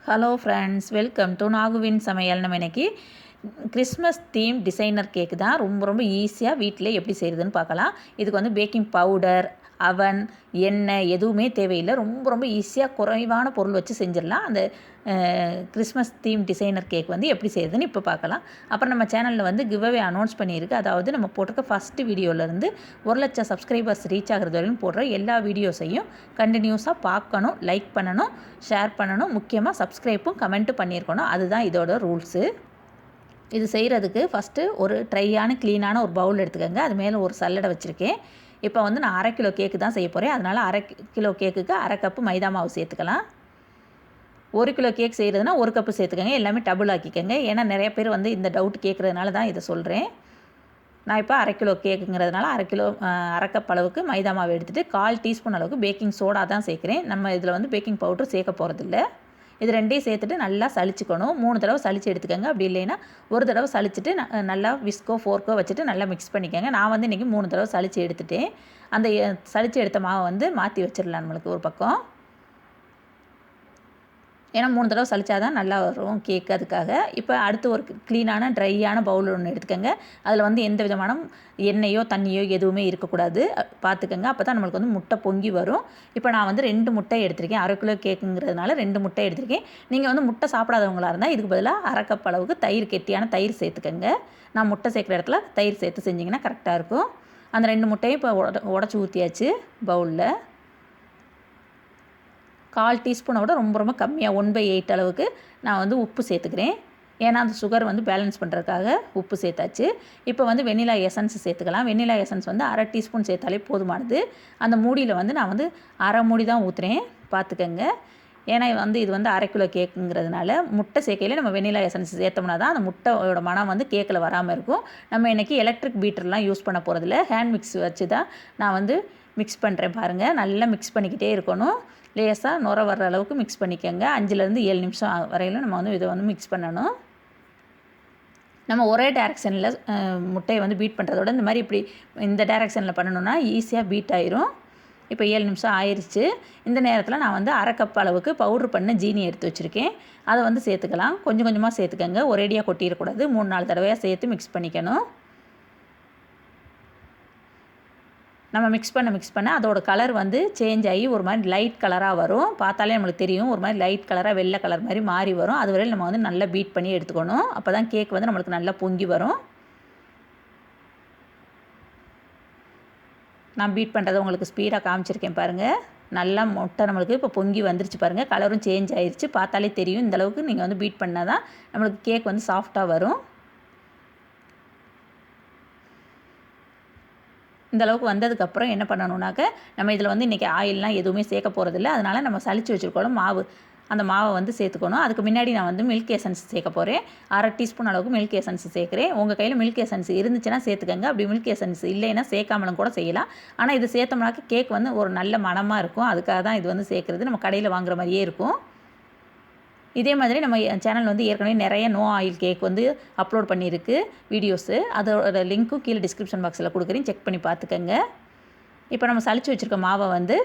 Hello friends, welcome to Naguvin Samayal. நம்ம இன்றைக்கி Christmas theme designer கேக்கு தான் ரொம்ப ஈஸியாக வீட்டில் எப்படி செய்கிறதுன்னு பார்க்கலாம். இதுக்கு வந்து பேக்கிங் பவுடர், அவன், எண்ணெய் எதுவுமே தேவையில்லை. ரொம்ப ஈஸியாக குறைவான பொருள் வச்சு செஞ்சிடலாம். அந்த கிறிஸ்மஸ் தீம் டிசைனர் கேக் வந்து எப்படி செய்கிறதுன்னு இப்போ பார்க்கலாம். அப்புறம் நம்ம சேனலில் வந்து கிவ்அவே அனௌன்ஸ் பண்ணியிருக்கு. அதாவது நம்ம போட்டிருக்க ஃபஸ்ட்டு வீடியோவிலேருந்து 1,00,000 சப்ஸ்கிரைபர்ஸ் ரீச் ஆகிறது வரையும் போடுற எல்லா வீடியோஸையும் கண்டினியூஸாக பார்க்கணும், லைக் பண்ணணும், ஷேர் பண்ணணும், முக்கியமாக சப்ஸ்கிரைப்பும் கமெண்ட்டும் பண்ணியிருக்கணும். அதுதான் இதோட ரூல்ஸு. இது செய்கிறதுக்கு ஃபஸ்ட்டு ஒரு ட்ரையான க்ளீனான ஒரு பவுல் எடுத்துக்கோங்க. அது மேலே ஒரு சல்லடை வச்சுருக்கேன். இப்போ வந்து நான் 1/2 கிலோ கேக்கு தான் செய்ய போகிறேன். அதனால் 1/2 கிலோ கேக்குக்கு 1/2 கப்பு மைதா மாவு சேர்த்துக்கலாம். 1 கிலோ கேக் செய்கிறதுனா 1 கப்பு சேர்த்துக்கோங்க. எல்லாமே டபுள் ஆக்கிக்கோங்க. ஏன்னா நிறைய பேர் வந்து இந்த டவுட் கேட்குறதுனால தான் இதை சொல்கிறேன். நான் இப்போ 1/2 கிலோ கேக்குங்கிறதுனால 1/2 கப் அளவுக்கு மைதா மாவு எடுத்துகிட்டு 1/4 டீஸ்பூன் அளவுக்கு பேக்கிங் சோடா தான் சேர்க்குறேன். நம்ம இதில் வந்து பேக்கிங் பவுடர் சேர்க்க போகிறதில்ல. இது ரெண்டையும் சேர்த்துட்டு நல்லா சளிச்சுக்கணும். 3 தடவை சளிச்சு எடுத்துக்கோங்க. அப்படி இல்லைன்னா ஒரு தடவை சளிச்சுட்டு நல்லா விஸ்கோ ஃபோர்க்கோ வச்சுட்டு நல்லா மிக்ஸ் பண்ணிக்கோங்க. நான் வந்து இன்றைக்கி 3 தடவை சளிச்சு எடுத்துட்டேன். அந்த சளிச்சு எடுத்த மாவை வந்து மாற்றி வச்சிடலாம் நம்மளுக்கு ஒரு பக்கம். ஏன்னா 3 தடவை சளிச்சா தான் நல்லா வரும் கேக். அதுக்காக இப்போ அடுத்து ஒரு க்ளீனான ட்ரையான பவுல் ஒன்று எடுத்துக்கோங்க. அதில் வந்து எந்த விதமான எண்ணெயோ தண்ணியோ எதுவுமே இருக்கக்கூடாது, பார்த்துக்கோங்க. அப்போ தான் நம்மளுக்கு வந்து முட்டை பொங்கி வரும். இப்போ நான் வந்து 2 முட்டை எடுத்திருக்கேன். 1/2 கிலோ கேக்குங்கிறதுனால 2 முட்டை எடுத்திருக்கேன். நீங்கள் வந்து முட்டை சாப்பிடாதவங்களா இருந்தால் இதுக்கு பதிலாக 1/2 கப் அளவுக்கு தயிர், கெட்டியான தயிர் சேர்த்துக்கோங்க. நான் முட்டை சேர்க்குற இடத்துல தயிர் சேர்த்து செஞ்சிங்கன்னா கரெக்டாக இருக்கும். அந்த 2 முட்டையும் இப்போ உடச்சி ஊற்றியாச்சு பவுலில். 1/4 டீஸ்பூனோட ரொம்ப கம்மியாக 1/8 அளவுக்கு நான் வந்து உப்பு சேர்த்துக்கிறேன். ஏன்னா அந்த சுகர் வந்து பேலன்ஸ் பண்ணுறதுக்காக உப்பு சேர்த்தாச்சு. இப்போ வந்து வெண்ணிலா எசன்ஸ் சேர்த்துக்கலாம். வெண்ணிலா எசன்ஸ் வந்து 1/2 டீஸ்பூன் சேர்த்தாலே போதுமானது. அந்த மூடியில் வந்து நான் வந்து 1/2 மூடி தான் ஊற்றுறேன், பார்த்துக்கங்க. ஏன்னா வந்து இது வந்து 1/2 கிலோ கேக்குங்கிறதுனால முட்டை சேர்க்கையில் நம்ம வெண்ணிலா எசன்ஸ் சேர்த்தோம்னா தான் அந்த முட்டையோட மனம் வந்து கேக்கில் வராமல் இருக்கும். நம்ம இன்றைக்கி எலக்ட்ரிக் பீட்டர்லாம் யூஸ் பண்ண போகிறதில்ல, ஹேண்ட் மிக்ஸ் வச்சு தான் நான் வந்து மிக்ஸ் பண்ணுறேன். பாருங்கள், நல்லா மிக்ஸ் பண்ணிக்கிட்டே இருக்கணும். லேசாக நுர வர்ற அளவுக்கு மிக்ஸ் பண்ணிக்கோங்க. 5லேருந்து 7 நிமிஷம் வரையிலும் நம்ம வந்து இதை வந்து மிக்ஸ் பண்ணணும். நம்ம ஒரே டைரெக்ஷனில் முட்டையை வந்து பீட் பண்ணுறதோட இந்த மாதிரி இப்படி இந்த டைரெக்ஷனில் பண்ணணுன்னா ஈஸியாக பீட் ஆயிரும். இப்போ 7 நிமிஷம் ஆயிடுச்சு. இந்த நேரத்தில் நான் வந்து 1/2 கப் அளவுக்கு பவுட்ரு பண்ண ஜீனி எடுத்து வச்சுருக்கேன். அதை வந்து சேர்த்துக்கலாம். கொஞ்சமாக சேர்த்துக்கங்க, ஒரேடியாக கொட்டிடக்கூடாது. 3-4 தடவையாக சேர்த்து மிக்ஸ் பண்ணிக்கணும். நம்ம மிக்ஸ் பண்ண அதோட கலர் வந்து சேஞ்ச் ஆகி ஒரு மாதிரி லைட் கலராக வரும். பார்த்தாலே நம்மளுக்கு தெரியும், ஒரு மாதிரி லைட் கலராக வெள்ளை கலர் மாதிரி மாறி வரும். அது வரையில் நம்ம வந்து நல்லா பீட் பண்ணி எடுத்துக்கணும். அப்போ தான் கேக் வந்து நம்மளுக்கு நல்லா பொங்கி வரும். நான் பீட் பண்ணுறதை உங்களுக்கு ஸ்பீடாக காமிச்சிருக்கேன் பாருங்கள். நல்லா முட்டை நம்மளுக்கு இப்போ பொங்கி வந்துருச்சு பாருங்கள். கலரும் சேஞ்ச் ஆயிடுச்சு, பார்த்தாலே தெரியும். இந்தளவுக்கு நீங்கள் வந்து பீட் பண்ணால் தான் நம்மளுக்கு கேக் வந்து சாஃப்டாக வரும். இந்தளவுக்கு வந்ததுக்கப்புறம் என்ன பண்ணணுன்னாக்க, நம்ம இதில் வந்து இன்றைக்கி ஆயிலெலாம் எதுவுமே சேர்க்க போகிறதில்ல. அதனால் நம்ம சளிச்சு வச்சுருக்கோம் மாவு, அந்த மாவை வந்து சேர்த்துக்கணும். அதுக்கு முன்னாடி நான் வந்து மில்க் எசன்ஸ் சேர்க்க போகிறேன். 1/2 டீஸ்பூன் அளவுக்கு மில்க் எசன்ஸ் சேர்க்குறேன். உங்கள் கையில் மில்க் எசன்ஸ் இருந்துச்சுன்னா சேர்த்துக்கங்க. அப்படி மில்க் எசன்ஸ் இல்லைன்னா சேர்க்காமலும் கூட செய்யலாம். ஆனால் இது சேர்த்தோம்னாக்க கேக் வந்து ஒரு நல்ல மணமாக இருக்கும். அதுக்காக தான் இது வந்து சேர்க்குறது. நம்ம கடையில் வாங்குற மாதிரியே இருக்கும். இதே மாதிரி நம்ம சேனல் வந்து ஏற்கனவே நிறைய நோ ஆயில் கேக் வந்து அப்லோட் பண்ணியிருக்கு வீடியோஸு. அதோட லிங்க்கும் கீழே டிஸ்கிரிப்ஷன் பாக்ஸில் கொடுக்குறேன், செக் பண்ணி பார்த்துக்கங்க. இப்போ நம்ம சளிச்சு வச்சுருக்க மாவை வந்து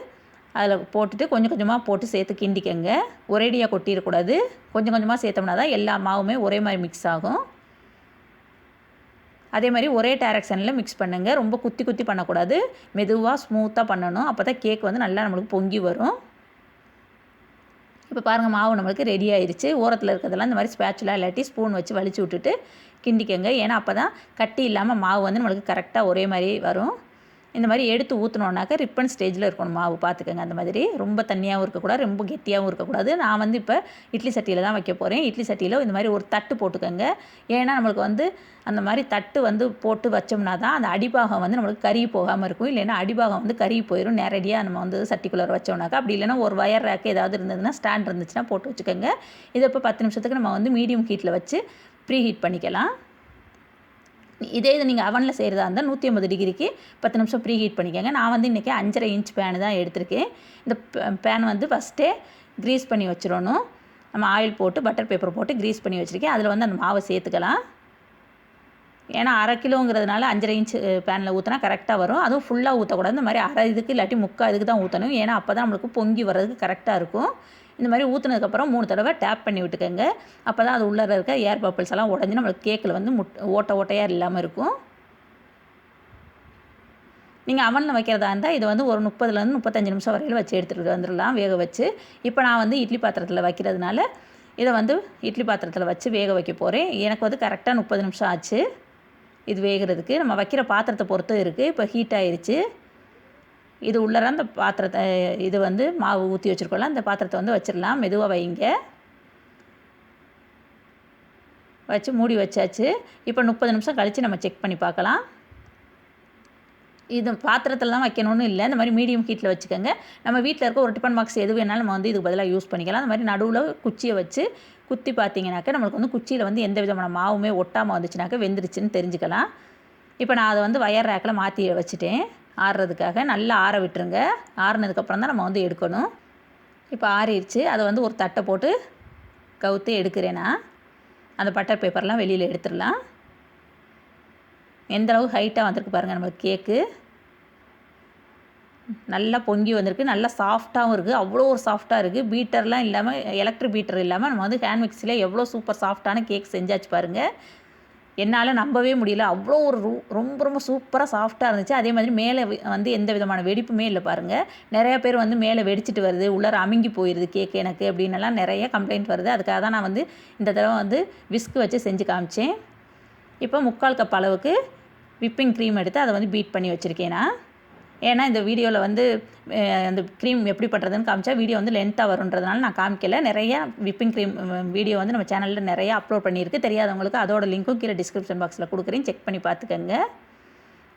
அதில் போட்டுட்டு கொஞ்சமாக போட்டு சேர்த்து கிண்டிக்கங்க. ஒரேடியாக கொட்டிடக்கூடாது. கொஞ்சமாக சேர்த்தோம்னா தான் எல்லா மாவுமே ஒரே மாதிரி மிக்ஸ் ஆகும். அதே மாதிரி ஒரே டைரெக்ஷனில் மிக்ஸ் பண்ணுங்கள். ரொம்ப குத்தி பண்ணக்கூடாது, மெதுவாக ஸ்மூத்தாக பண்ணணும். அப்போ தான் கேக் வந்து நல்லா நம்மளுக்கு பொங்கி வரும். இப்போ பாருங்கள், மாவு நம்மளுக்கு ரெடி ஆயிடுச்சு. ஓரத்தில் இருக்கிறதெல்லாம் இந்த மாதிரி ஸ்பேச்சுலா இல்லாட்டி ஸ்பூன் வச்சு வலிச்சு விட்டுட்டு கிண்டிக்கங்க. ஏன்னா அப்போ தான் கட்டி இல்லாமல் மாவு வந்து நம்மளுக்கு கரெக்டாக ஒரே மாதிரி வரும். இந்த மாதிரி எடுத்து ஊற்றினோன்னாக்க ரிப்பன் ஸ்டேஜில் இருக்கணும் மாவு, பார்த்துக்கங்க. அந்த மாதிரி ரொம்ப தண்ணியாகவும் இருக்கக்கூடாது, ரொம்ப கெட்டியாகவும் இருக்கக்கூடாது. நான் வந்து இப்போ இட்லி சட்டியில் தான் வைக்க போகிறேன். இட்லி சட்டியில் இந்த மாதிரி ஒரு தட்டு போட்டுக்கோங்க. ஏன்னா நம்மளுக்கு வந்து அந்த மாதிரி தட்டு வந்து போட்டு வச்சோம்னா தான் அந்த அடிபாகம் வந்து நம்மளுக்கு கருகி போகாமல் இருக்கும். இல்லைன்னா அடிபாகம் வந்து கருகி போயிடும் நேரடியாக நம்ம வந்து சட்டிக்குள்ளே வச்சோம்னாக்கா. அப்படி இல்லைன்னா ஒரு வயர் ரேக்கு ஏதாவது இருந்ததுன்னா, ஸ்டாண்ட் இருந்துச்சுன்னா போட்டு வச்சுக்கோங்க. இதை இப்போ 10 நிமிஷத்துக்கு நம்ம வந்து மீடியம் ஹீட்டில் வச்சு ப்ரீ ஹீட் பண்ணிக்கலாம். இதே இது நீங்கள் அவனில் செய்கிறதா இருந்தால் 150 டிகிரிக்கு 10 நிமிஷம் ப்ரீ ஹீட் பண்ணிக்கோங்க. நான் வந்து இன்றைக்கி 5.5 இன்ச் பேனு தான் எடுத்திருக்கேன். இந்த பேன் வந்து ஃபஸ்ட்டே க்ரீஸ் பண்ணி வச்சிடணும். நம்ம ஆயில் போட்டு பட்டர் பேப்பர் போட்டு க்ரீஸ் பண்ணி வச்சுருக்கேன். அதில் வந்து அந்த மாவை சேர்த்துக்கலாம். ஏன்னா 1/2 கிலோங்கிறதுனால 5.5 இன்ச்சு பேனில் ஊற்றினா கரெக்டாக வரும். அதுவும் ஃபுல்லாக ஊற்றக்கூடாது. இந்த மாதிரி அரை இதுக்கு இல்லாட்டி முக்கால் இதுக்கு தான் ஊற்றணும். ஏன்னா அப்போ தான் நம்மளுக்கு பொங்கி வர்றதுக்கு கரெக்டாக இருக்கும். இந்த மாதிரி ஊற்றுனதுக்கப்புறம் 3 தடவை டேப் பண்ணி விட்டுக்கோங்க. அப்போ தான் அது உள்ளே இருக்க ஏர் பப்பிள்ஸ் எல்லாம் உடஞ்சி நம்மளுக்கு கேக்கில் வந்து ஓட்டையாக இல்லாமல் இருக்கும். நீங்கள் அவனில் வைக்கிறதா இருந்தால் இது வந்து ஒரு 30லேருந்து 35 நிமிஷம் வரையில் வச்சு எடுத்துகிட்டு வந்துடலாம் வேக வச்சு. இப்போ நான் வந்து இட்லி பாத்திரத்தில் வைக்கிறதுனால இதை வந்து இட்லி பாத்திரத்தில் வச்சு வேக வைக்க போகிறேன். எனக்கு வந்து கரெக்டாக 30 நிமிஷம் ஆச்சு இது வேகிறதுக்கு. நம்ம வைக்கிற பாத்திரத்தை பொறுத்து இருக்குது. இப்போ ஹீட் ஆயிடுச்சு. இது உள்ளே அந்த பாத்திரத்தை இது வந்து மாவு ஊற்றி வச்சுருக்கோம்ல, அந்த பாத்திரத்தை வந்து வச்சிடலாம். மெதுவாக வைங்க. வச்சு மூடி வச்சாச்சு. இப்போ 30 நிமிஷம் கழித்து நம்ம செக் பண்ணி பார்க்கலாம். இது பாத்திரத்தில் தான் வைக்கணும்னு இல்லை, இந்த மாதிரி மீடியம் ஹீட்டில் வச்சுக்கோங்க. நம்ம வீட்டில் இருக்க ஒரு டிஃபன் பாக்ஸ் எது வேணாலும் நம்ம வந்து இதுக்கு பதிலாக யூஸ் பண்ணிக்கலாம். அந்த மாதிரி நடுவில் குச்சியை வச்சு குத்தி பார்த்தீங்கன்னாக்க நம்மளுக்கு வந்து குச்சியில் வந்து எந்த விதமான மாவுமே ஒட்டாமல் வந்துச்சுனாக்க வெந்துருச்சுன்னு தெரிஞ்சுக்கலாம். இப்போ நான் அதை வந்து வயர் ரேக்கில் மாற்றி வச்சுட்டேன் ஆறுறதுக்காக. நல்லா ஆற விட்டுருங்க. ஆறுனதுக்கப்புறம் தான் நம்ம வந்து எடுக்கணும். இப்போ ஆறிடுச்சு. அதை வந்து ஒரு தட்டை போட்டு கவுத்து எடுக்கிறேன். நான் அந்த பட்டர் பேப்பர்லாம் வெளியில் எடுத்துடலாம். எந்த அளவு ஹைட்டாக வந்திருக்கு பாருங்கள் நம்மளுக்கு கேக்கு. நல்லா பொங்கி வந்திருக்கு. நல்லா சாஃப்டாகவும் இருக்குது. அவ்வளோ ஒரு சாஃப்டாக இருக்குது. பீட்டர்லாம் இல்லாமல், எலக்ட்ரிக் பீட்டர் இல்லாமல் நம்ம வந்து ஹேண்ட் மிக்ஸியில் எவ்வளோ சூப்பர் சாஃப்டான கேக் செஞ்சாச்சு பாருங்கள். என்னால் நம்பவே முடியல. அவ்வளோ ஒரு ரொம்ப ரொம்ப சூப்பராக சாஃப்டாக இருந்துச்சு. அதே மாதிரி மேலே வந்து எந்த விதமான வெடிப்புமே இல்லை பாருங்கள். நிறையா பேர் வந்து மேலே வெடிச்சிட்டு வருது, உள்ளார அமுங்கி போயிடுது கேக் எனக்கு அப்படின்னலாம் நிறைய கம்ப்ளைண்ட் வருது. அதுக்காக தான் நான் வந்து இந்த தடவை வந்து விஸ்க் வச்சு செஞ்சு காமிச்சேன். இப்போ 3/4 கப் அளவுக்கு விப்பிங் க்ரீம் எடுத்து அதை வந்து பீட் பண்ணி வச்சுருக்கேன் நான். ஏன்னா இந்த வீடியோவில் வந்து அந்த க்ரீம் எப்படி பண்ணுறதுன்னு காமிச்சா வீடியோ வந்து லென்த்தாக வருன்றதுனால நான் காமிக்கலை. நிறையா விப்பிங் க்ரீம் வீடியோ வந்து நம்ம சேனலில் நிறையா அப்லோட் பண்ணியிருக்கு. தெரியாதவங்களுக்கு அதோட லிங்க்கும் கீழே டிஸ்கிரிப்ஷன் பாக்ஸில் கொடுக்குறேன், செக் பண்ணி பார்த்துக்கோங்க.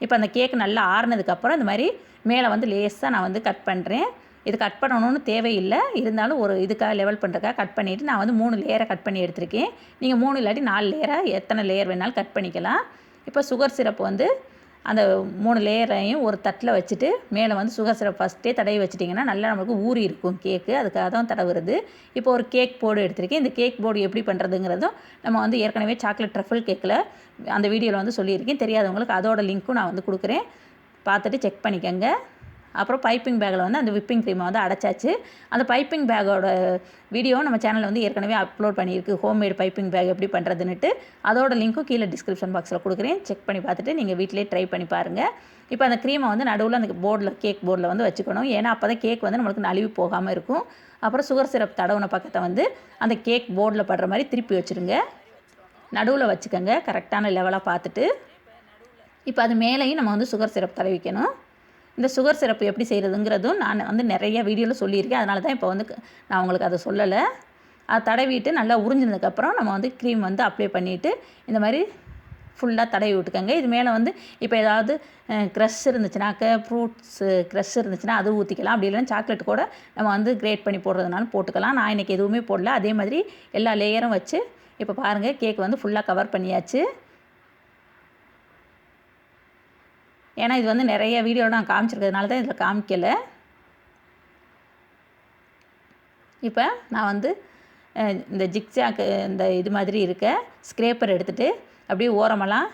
இப்போ அந்த கேக் நல்லா ஆறுனதுக்கப்புறம் இந்த மாதிரி மேலே வந்து லேஸாக நான் வந்து கட் பண்ணுறேன். இது கட் பண்ணணும்னு தேவையில்லை, இருந்தாலும் ஒரு இதுக்காக லெவல் பண்ணுறதுக்காக கட் பண்ணிவிட்டு நான் வந்து 3 லேயரை கட் பண்ணி எடுத்திருக்கேன். நீங்கள் 3 இல்லாட்டி 4 லேயராக எத்தனை லேயர் வேணாலும் கட் பண்ணிக்கலாம். இப்போ சுகர் சிரப் வந்து அந்த 3 லேயரையும் ஒரு தட்டில் வச்சுட்டு மேலே வந்து சுகர் சிரப் ஃபஸ்ட்டே தடவி வச்சிட்டிங்கன்னா நல்லா நமக்கு ஊறி இருக்கும் கேக்கு. அதுக்காக தான் தடவுறது. இப்போ ஒரு கேக் போர்டு எடுத்திருக்கேன். இந்த கேக் போர்டு எப்படி பண்ணுறதுங்கிறதும் நம்ம வந்து ஏற்கனவே சாக்லேட் ட்ரஃபிள் கேக்கில் அந்த வீடியோவில் வந்து சொல்லியிருக்கேன். தெரியாதவங்களுக்கு அதோட லிங்க்கும் நான் வந்து கொடுக்குறேன், பார்த்துட்டு செக் பண்ணிக்கோங்க. அப்புறம் பைப்பிங் பேக்கில் வந்து அந்த விப்பிங் க்ரீமை வந்து அடைச்சாச்சு. அந்த பைப்பிங் பேக்கோட வீடியோ நம்ம சேனலில் வந்து ஏற்கனவே அப்லோட் பண்ணியிருக்கு, ஹோம்மேட் பைப்பிங் பேக் எப்படி பண்ணுறதுன்னுட்டு. அதோட லிங்க்கும் கீழே டிஸ்கிரிப்ஷன் பாக்ஸில் கொடுக்குறேன், செக் பண்ணி பார்த்துட்டு நீங்கள் வீட்டிலே ட்ரை பண்ணி பாருங்கள். இப்போ அந்த க்ரீமை வந்து நடுவில் அந்த போர்டில் கேக் போர்டில் வந்து வச்சுக்கணும். ஏன்னா அப்போ தான் கேக் வந்து நம்மளுக்கு நழுவி போகாமல் இருக்கும். அப்புறம் சுகர் சிரப் தடவுன பக்கத்தை வந்து அந்த கேக் போர்டில் படுற மாதிரி திருப்பி வச்சுருங்க. நடுவில் வச்சுக்கோங்க கரெக்டான லெவலாக பார்த்துட்டு. இப்போ அது மேலேயும் நம்ம வந்து சுகர் சிரப் தடவிக்கணும். இந்த சுகர் சிரப்பு எப்படி செய்கிறதுங்கிறதும் நான் வந்து நிறைய வீடியோவில் சொல்லியிருக்கேன். அதனால தான் இப்போ வந்து நான் உங்களுக்கு அதை சொல்லலை. அதை தடவிட்டு நல்லா உறிஞ்சினதுக்கப்புறம் நம்ம வந்து க்ரீம் வந்து அப்ளை பண்ணிவிட்டு இந்த மாதிரி ஃபுல்லாக தடவி விட்டுக்கோங்க. இது மேலே வந்து இப்போ ஏதாவது க்ரஷ் இருந்துச்சுனாக்க, ஃப்ரூட்ஸு க்ரஷ் இருந்துச்சுன்னா அது ஊற்றிக்கலாம். அப்படி இல்லைன்னா சாக்லேட் கூட நம்ம வந்து கிரேட் பண்ணி போடுறதுனாலும் போட்டுக்கலாம். நான் இன்றைக்கி எதுவுமே போடல. அதே மாதிரி எல்லா லேயரும் வச்சு இப்போ பாருங்கள் கேக் வந்து ஃபுல்லாக கவர் பண்ணியாச்சு. ஏன்னா இது வந்து நிறைய வீடியோவில் நான் காமிச்சிருக்கிறதுனால தான் இதில் காமிக்கலை. இப்போ நான் வந்து இந்த ஜிக்ஜாக் இந்த இது மாதிரி இருக்க ஸ்க்ரேப்பர் எடுத்துகிட்டு அப்படியே ஓரமெல்லாம்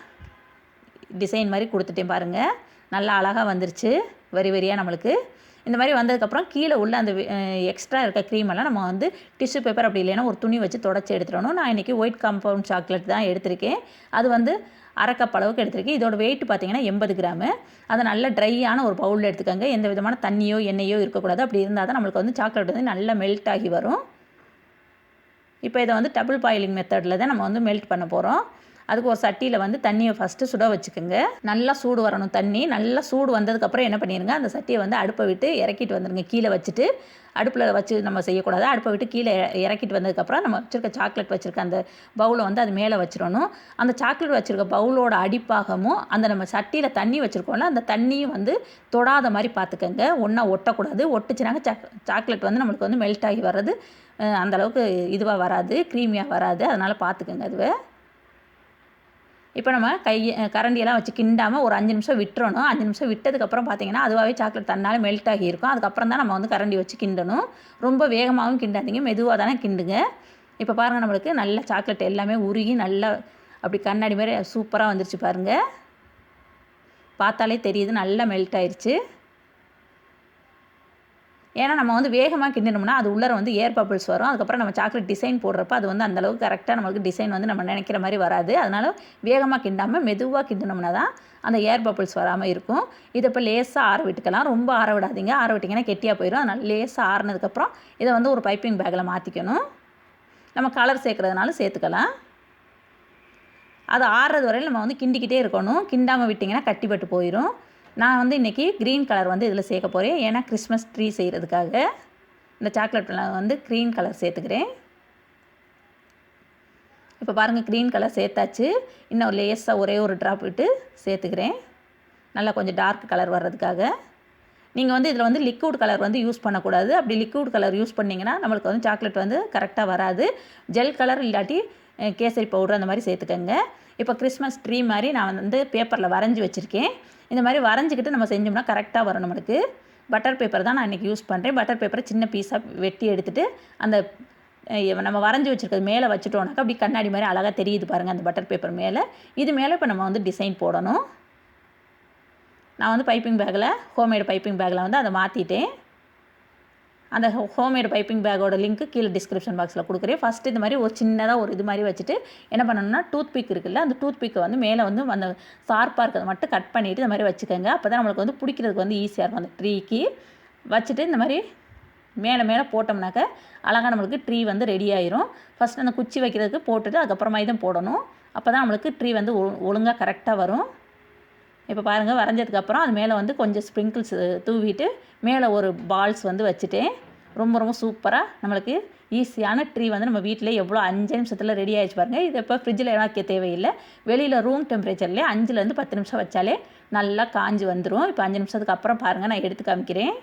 டிசைன் மாதிரி கொடுத்துட்டேன் பாருங்கள். நல்லா அழகாக வந்துருச்சு வரி வரியாக நம்மளுக்கு. இந்த மாதிரி வந்ததுக்கப்புறம் கீழே உள்ள அந்த எக்ஸ்ட்ரா இருக்க க்ரீமெல்லாம் நம்ம வந்து டிஷ்யூ பேப்பர் அப்படி இல்லைன்னா ஒரு துணி வச்சு தொடச்சி எடுத்துடணும். நான் இன்றைக்கி ஒயிட் காம்பவுண்ட் சாக்லேட் தான் எடுத்திருக்கேன். அது வந்து 1/2 கப் அளவுக்கு எடுத்திருக்கேன். இதோட வெயிட் பார்த்திங்கன்னா 80 கிராமு. அதை நல்லா ட்ரையான ஒரு பவுலில் எடுத்துக்கோங்க. எந்த விதமான தண்ணியோ எண்ணெயோ இருக்கக்கூடாது. அப்படி இருந்தால் தான் நம்மளுக்கு வந்து சாக்லேட் வந்து நல்லா மெல்ட் ஆகி வரும். இப்போ இதை வந்து டபுள் பாயிலிங் மெத்தடில் தான் நம்ம வந்து மெல்ட் பண்ண போகிறோம். அதுக்கு ஒரு சட்டியில் வந்து தண்ணியை ஃபஸ்ட்டு சுட வச்சுக்கோங்க. நல்லா சூடு வரணும் தண்ணி. நல்லா சூடு வந்ததுக்கப்புறம் என்ன பண்ணிடுங்க, அந்த சட்டியை வந்து அடுப்பை விட்டு இறக்கிட்டு வந்துடுங்க. கீழே வச்சுட்டு அடுப்பில் வச்சு நம்ம செய்யக்கூடாது. அடுப்பை விட்டு கீழே இறக்கிட்டு வந்ததுக்கப்புறம் நம்ம வச்சுருக்க சாக்லேட் வச்சுருக்க அந்த பவுலை வந்து அது மேலே வச்சிடணும். அந்த சாக்லேட் வச்சுருக்க பவுலோட அடிப்பாகமும் அந்த நம்ம சட்டியில் தண்ணி வச்சுருக்கோம்ல அந்த தண்ணியும் வந்து தொடாத மாதிரி பார்த்துக்கோங்க. ஒன்றா ஒட்டக்கூடாது. ஒட்டுச்சுனாங்க சாக்லேட் வந்து நம்மளுக்கு வந்து மெல்ட் ஆகி வர்றது அந்தளவுக்கு இதுவாக வராது, க்ரீமியாக வராது. அதனால் பார்த்துக்கோங்க அதுவே. இப்போ நம்ம கரண்டியெல்லாம் வச்சு கிண்டாமல் ஒரு 5 நிமிஷம் விட்டுறணும். 5 நிமிஷம் விட்டதுக்கப்புறம் பார்த்திங்கன்னா அதுவாகவே சாக்லேட் தன்னால் மெல்ட் ஆகி இருக்கும். அதுக்கப்புறம் தான் நம்ம வந்து கரண்டி வச்சு கிண்டணும். ரொம்ப வேகமாகவும் கிண்டாதீங்க, மெதுவாக தானே கிண்டுங்க. இப்போ பாருங்கள் நம்மளுக்கு நல்ல சாக்லேட் எல்லாமே உருகி நல்லா அப்படி கண்ணாடி மாதிரி சூப்பராக வந்துருச்சு பாருங்கள். பார்த்தாலே தெரியுது நல்லா மெல்ட் ஆயிடுச்சு. ஏன்னா நம்ம வந்து வேகமாக கிண்டினோம்னா அது உள்ளே வந்து ஏர் பபிள்ஸ் வரும். அதுக்கப்புறம் நம்ம சாக்லேட் டிசைன் போடுறப்ப அது வந்து அந்தளவுக்கு கரெக்டாக நம்மளுக்கு டிசைன் வந்து நம்ம நினைக்கிற மாதிரி வராது. அதனால் வேகமாக கிண்டாமல் மெதுவாக கிண்டினோம்னா தான் அந்த ஏர் பபிள்ஸ் வராமல் இருக்கும். இதை இப்போ லேசாக ஆற விட்டுக்கலாம். ரொம்ப ஆற விடாதீங்க. ஆற விட்டிங்கன்னா கெட்டியாக போயிடும். அதனால் லேசாக ஆறினதுக்கப்புறம் இதை வந்து ஒரு பைப்பிங் பேக்கில் மாற்றிக்கணும். நம்ம கலர் சேர்க்குறதுனால சேர்த்துக்கலாம். அது ஆறுறது வரையில் நம்ம வந்து கிண்டிக்கிட்டே இருக்கணும். கிண்டாமல் விட்டிங்கன்னா கட்டிப்பட்டு போயிடும். நான் வந்து இன்றைக்கி க்ரீன் கலர் வந்து இதில் சேர்க்க போகிறேன். ஏன்னா கிறிஸ்மஸ் ட்ரீ செய்கிறதுக்காக இந்த சாக்லேட்டில் வந்து க்ரீன் கலர் சேர்த்துக்கிறேன். இப்போ பாருங்கள் க்ரீன் கலர் சேர்த்தாச்சு. இன்னும் லேஸாக ஒரே ஒரு ட்ராப் விட்டு சேர்த்துக்கிறேன். நல்லா கொஞ்சம் டார்க் கலர் வர்றதுக்காக. நீங்கள் வந்து இதில் வந்து லிக்விட் கலர் வந்து யூஸ் பண்ணக்கூடாது. அப்படி லிக்விட் கலர் யூஸ் பண்ணிங்கன்னா நம்மளுக்கு வந்து சாக்லேட் வந்து கரெக்டாக வராது. ஜெல் கலர் இல்லாட்டி கேசரி பவுடர் அந்த மாதிரி சேர்த்துக்கங்க. இப்போ கிறிஸ்மஸ் ட்ரீ மாதிரி நான் வந்து பேப்பரில் வரைஞ்சி வச்சுருக்கேன். இந்த மாதிரி வரைஞ்சிக்கிட்டு நம்ம செஞ்சோம்னா கரெக்டாக வரும் நம்மளுக்கு. பட்டர் பேப்பர் தான் நான் இன்றைக்கி யூஸ் பண்ணுறேன். பட்டர் பேப்பரை சின்ன பீஸாக வெட்டி எடுத்துகிட்டு அந்த நம்ம வரைஞ்சி வச்சுருக்கிறது மேலே வச்சுட்டோம்னாக்கா அப்படி கண்ணாடி மாதிரி அழகாக தெரியுது பாருங்கள் அந்த பட்டர் பேப்பர் மேலே. இது மேலே இப்போ நம்ம வந்து டிசைன் போடணும். நான் வந்து பைப்பிங் பேக்கில் ஹோம்மேடு பைப்பிங் பேக்கில் வந்து அதை மாற்றிட்டேன். அந்த ஹோம்மேடு பைப்பிங் பேக்கோட லிங்க்கு கீழே டிஸ்கிரிப்ஷன் பாக்ஸில் கொடுக்குறேன். ஃபஸ்ட்டு இது மாதிரி ஒரு சின்னதாக ஒரு இது மாதிரி வச்சுட்டு என்ன பண்ணணும்னா டூத் பிக் இருக்குல்ல, அந்த டூத் பிக்கை வந்து மேலே வந்து அந்த ஷார்ப்பாக இருக்கிறத மட்டும் கட் பண்ணிவிட்டு இந்த மாதிரி வச்சுக்கோங்க. அப்போ தான் நம்மளுக்கு வந்து பிடிக்கிறதுக்கு வந்து ஈஸியாக இருக்கும். அந்த ட்ரீக்கு வச்சுட்டு இந்த மாதிரி மேலே போட்டோம்னாக்க அழகாக நம்மளுக்கு ட்ரீ வந்து ரெடி ஆயிரும். ஃபஸ்ட்டு அந்த குச்சி வைக்கிறதுக்கு போட்டுட்டு அதுக்கப்புறமா இதை போடணும். அப்போ தான் நம்மளுக்கு ட்ரீ வந்து ஒழுங்காக கரெக்டாக வரும். இப்போ பாருங்கள் வரைஞ்சதுக்கப்புறம் அது மேலே வந்து கொஞ்சம் ஸ்ப்ரிங்கிள்ஸ் தூவிட்டு மேலே ஒரு பால்ஸ் வந்து வச்சுட்டேன். ரொம்ப சூப்பராக நம்மளுக்கு ஈஸியான ட்ரீ வந்து நம்ம வீட்டில் எவ்வளோ 5 நிமிஷத்தில் ரெடி ஆகிடுச்சு பாருங்கள். இது இப்போ ஃப்ரிட்ஜில் வைக்க தேவையில்லை. வெளியில் ரூம் டெம்பரேச்சர்லேயே 5லேருந்து 10 நிமிஷம் வச்சாலே நல்லா காஞ்சி வந்துடும். இப்போ 5 நிமிஷத்துக்கு அப்புறம் பாருங்கள் நான் எடுத்து காமிக்கிறேன்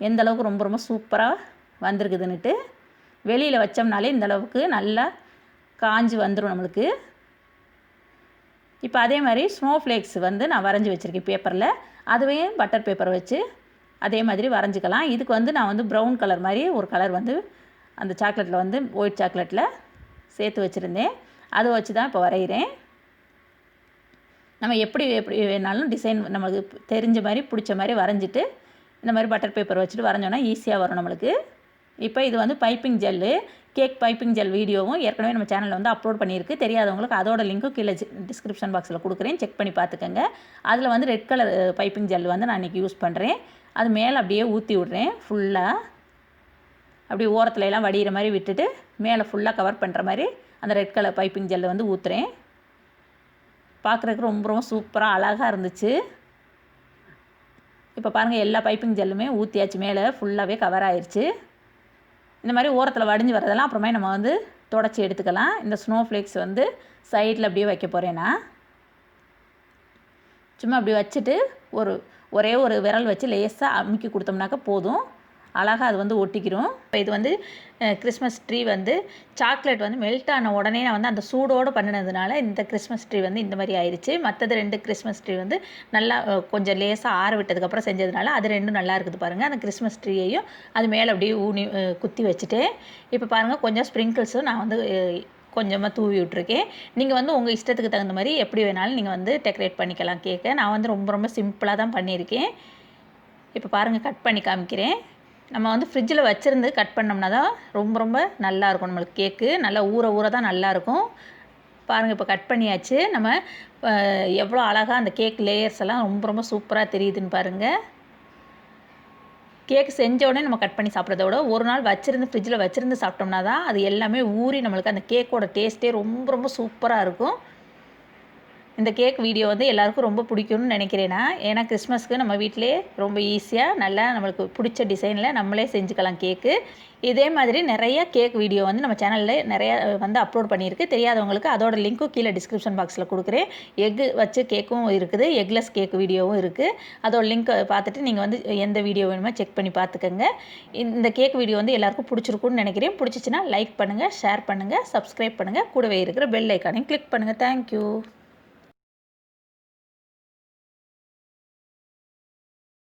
எந்த அளவுக்கு ரொம்ப சூப்பராக வந்திருக்குதுன்னுட்டு. வெளியில் வச்சோம்னாலே இந்தளவுக்கு நல்லா காஞ்சி வந்துடும் நம்மளுக்கு. இப்போ அதே மாதிரி ஸ்னோஃப்ளேக்ஸ் வந்து நான் வரைஞ்சி வச்சுருக்கேன் பேப்பரில். அதுவே பட்டர் பேப்பரை வச்சு அதே மாதிரி வரைஞ்சிக்கலாம். இதுக்கு வந்து நான் வந்து ப்ரௌன் கலர் மாதிரி ஒரு கலர் வந்து அந்த சாக்லேட்டில் வந்து ஒயிட் சாக்லேட்டில் சேர்த்து வச்சுருந்தேன். அதை வச்சு தான் இப்போ வரைகிறேன். நம்ம எப்படி வேணாலும் டிசைன் நம்மளுக்கு தெரிஞ்ச மாதிரி பிடிச்ச மாதிரி வரைஞ்சிட்டு இந்த மாதிரி பட்டர் பேப்பர் வச்சுட்டு வரைஞ்சோன்னா ஈஸியாக வரும் நம்மளுக்கு. இப்போ இது வந்து piping gel, cake piping gel வீடியோவும் ஏற்கனவே நம்ம சேனலில் வந்து அப்லோட் பண்ணியிருக்கு. தெரியாதவங்களுக்கு அதோட லிங்க்கும் கீழே டிஸ்கிரிப்ஷன் பாக்ஸில் கொடுக்குறேன். செக் பண்ணி பார்த்துக்கோங்க. அதில் வந்து ரெட் கலர் பைப்பிங் ஜெல் வந்து நான் இன்றைக்கி யூஸ் பண்ணுறேன். அது மேலே அப்படியே ஊற்றி விட்றேன் ஃபுல்லாக. அப்படி ஓரத்துல எல்லாம் வடிகிற மாதிரி விட்டுட்டு மேலே ஃபுல்லாக கவர் பண்ணுற மாதிரி அந்த ரெட் கலர் பைப்பிங் ஜெல்லை வந்து ஊற்றுறேன். பார்க்குறதுக்கு ரொம்ப சூப்பராக அழகாக இருந்துச்சு. இப்போ பாருங்கள் எல்லா பைப்பிங் ஜெல்லுமே ஊற்றியாச்சு. மேலே ஃபுல்லாகவே கவர் ஆயிடுச்சு. இந்த மாதிரி ஓரத்தில் வடிஞ்சு வரதெல்லாம் அப்புறமே நம்ம வந்து தொடச்சி எடுத்துக்கலாம். இந்த ஸ்னோஃப்ளேக்ஸ் வந்து சைடில் அப்படியே வைக்க போகிறேன் நான். சும்மா அப்படி வச்சுட்டு ஒரே ஒரு விரல் வச்சு லேசாக அமுக்கி கொடுத்தோம்னாக்கா போதும். அழகாக அது வந்து ஒட்டிக்கிறோம். இப்போ இது வந்து கிறிஸ்மஸ் ட்ரீ வந்து சாக்லேட் வந்து மெல்ட் ஆன உடனே நான் வந்து அந்த சூடோடு பண்ணினதுனால இந்த கிறிஸ்மஸ் ட்ரீ வந்து இந்த மாதிரி ஆயிடுச்சு. மற்றது 2 கிறிஸ்மஸ் ட்ரீ வந்து நல்லா கொஞ்சம் லேசாக ஆற விட்டதுக்கப்புறம் செஞ்சதுனால அது 2 நல்லா இருக்குது பாருங்கள். அந்த கிறிஸ்மஸ் ட்ரீயையும் அது மேலே அப்படியே குத்தி வச்சுட்டேன். இப்போ பாருங்கள் கொஞ்சம் ஸ்ப்ரிங்கிள்ஸும் நான் வந்து கொஞ்சமாக தூவி விட்ருக்கேன். நீங்கள் வந்து உங்கள் இஷ்டத்துக்கு தகுந்த மாதிரி எப்படி வேணாலும் நீங்கள் வந்து டெக்கரேட் பண்ணிக்கலாம் கேக்கை. நான் வந்து ரொம்ப சிம்பிளாக தான் பண்ணியிருக்கேன். இப்போ பாருங்கள் கட் பண்ணி காமிக்கிறேன். நம்ம வந்து ஃப்ரிட்ஜில் வச்சுருந்து கட் பண்ணோம்னா தான் ரொம்ப நல்லாயிருக்கும். நம்மளுக்கு கேக்கு நல்லா ஊற தான் நல்லாயிருக்கும். பாருங்கள் இப்போ கட் பண்ணியாச்சு. நம்ம எவ்வளோ அழகாக அந்த கேக் லேயர்ஸ் எல்லாம் ரொம்ப சூப்பராக தெரியுதுன்னு பாருங்கள். கேக் செஞ்ச உடனே நம்ம கட் பண்ணி சாப்பிட்றத விட ஒரு நாள் வச்சுருந்து ஃப்ரிட்ஜில் வச்சுருந்து சாப்பிட்டோம்னா தான் அது எல்லாமே ஊறி நம்மளுக்கு அந்த கேக்கோட டேஸ்ட்டே ரொம்ப சூப்பராக இருக்கும். இந்த கேக் வீடியோ வந்து எல்லாருக்கும் ரொம்ப பிடிக்கும்னு நினைக்கிறேன் நான். ஏன்னா கிறிஸ்மஸ்க்கு நம்ம வீட்டிலே ரொம்ப ஈஸியாக நல்லா நம்மளுக்கு பிடிச்ச டிசைனில் நம்மளே செஞ்சுக்கலாம் கேக்கு. இதே மாதிரி நிறைய கேக் வீடியோ வந்து நம்ம சேனலில் நிறையா வந்து அப்லோட் பண்ணியிருக்கு. தெரியாதவங்களுக்கு அதோட லிங்க்கும் கீழே டிஸ்கிரிப்ஷன் பாக்ஸில் கொடுக்குறேன். எக்கு வச்சு கேக்கும் இருக்குது, எக்லெஸ் கேக் வீடியோவும் இருக்குது. அதோட லிங்க் பார்த்துட்டு நீங்கள் வந்து எந்த வீடியோ வேணுமோ செக் பண்ணி பார்த்துக்கோங்க. இந்த கேக் வீடியோ வந்து எல்லாருக்கும் பிடிச்சிருக்குன்னு நினைக்கிறேன். பிடிச்சிச்சின்னா லைக் பண்ணுங்கள், ஷேர் பண்ணுங்கள், சப்ஸ்கிரைப் பண்ணுங்கள். கூடவே இருக்கிற பெல் ஐக்கானையும் கிளிக் பண்ணுங்கள். தேங்க்யூ.